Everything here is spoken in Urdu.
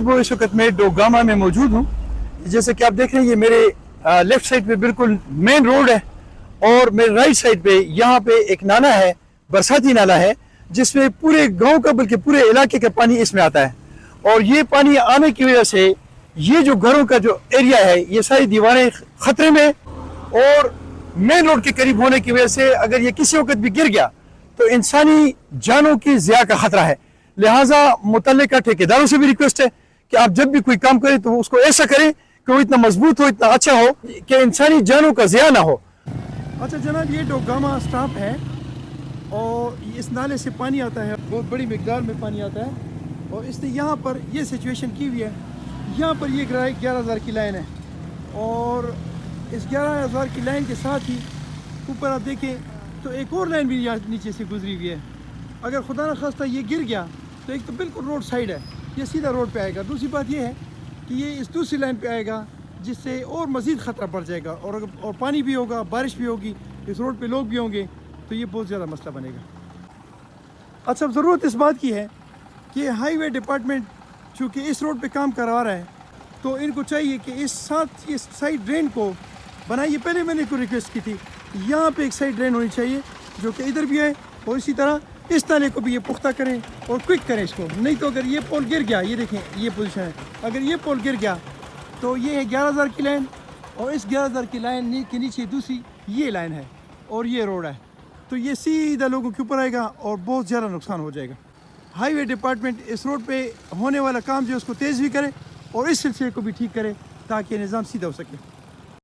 وہ اس وقت میں ڈوگاما میں موجود ہوں. جیسے کہ آپ دیکھ رہے ہیں یہ میرے لیفٹ سائڈ پہ بالکل مین روڈ ہے اور میرے رائٹ سائڈ پہ یہاں پہ ایک نالا ہے, برساتی نالا ہے, جس میں پورے گاؤں کا بلکہ پورے علاقے کا پانی اس میں آتا ہے. اور یہ پانی آنے کی وجہ سے یہ جو گھروں کا جو ایریا ہے یہ ساری دیواریں خطرے میں, اور مین روڈ کے قریب ہونے کی وجہ سے اگر یہ کسی وقت بھی گر گیا تو انسانی جانوں کی ضیاع کا خطرہ ہے. لہٰذا متعلقہ ٹھیکیداروں سے بھی ریکویسٹ ہے کہ آپ جب بھی کوئی کام کریں تو اس کو ایسا کریں کہ وہ اتنا مضبوط ہو, اتنا اچھا ہو کہ انسانی جانوں کا ضیاع نہ ہو. اچھا جناب, یہ ڈوگاما اسٹاپ ہے اور اس نالے سے پانی آتا ہے, بہت بڑی مقدار میں پانی آتا ہے. اور اس نے یہاں پر یہ سچویشن کی ہوئی ہے, یہاں پر یہ 11,000 کی لائن ہے, اور اس 11,000 کی لائن کے ساتھ ہی اوپر آپ دیکھیں تو ایک اور لائن بھی یہاں نیچے سے گزری ہوئی ہے. اگر خدا نخواستہ یہ گر گیا تو ایک تو بالکل روڈ سائڈ ہے, یہ سیدھا روڈ پہ آئے گا. دوسری بات یہ ہے کہ یہ اس دوسری لائن پہ آئے گا جس سے اور مزید خطرہ بڑھ جائے گا, اور پانی بھی ہوگا, بارش بھی ہوگی, اس روڈ پہ لوگ بھی ہوں گے, تو یہ بہت زیادہ مسئلہ بنے گا. اچھا, ضرورت اس بات کی ہے کہ ہائی وے ڈپارٹمنٹ چونکہ اس روڈ پہ کام کروا رہا ہے تو ان کو چاہیے کہ اس سائڈ ڈرین کو بنائیے. پہلے میں نے کو ریکویسٹ کی تھی یہاں پہ ایک سائڈ ڈرین ہونی چاہیے جو کہ ادھر بھی ہے, اور اسی طرح اس نالے کو بھی یہ پختہ کریں اور کوئک کریں اس کو. نہیں تو اگر یہ پول گر گیا, یہ دیکھیں یہ پوزیشن ہے, اگر یہ پول گر گیا تو یہ ہے 11,000 کی لائن, اور اس 11,000 کی لائن کے نیچے دوسری یہ لائن ہے اور یہ روڈ ہے, تو یہ سیدھا لوگوں کے اوپر آئے گا اور بہت زیادہ نقصان ہو جائے گا. ہائی وے ڈپارٹمنٹ اس روڈ پہ ہونے والا کام جو ہے اس کو تیز بھی کرے اور اس سلسلے کو بھی ٹھیک کرے تاکہ نظام سیدھا ہو سکے.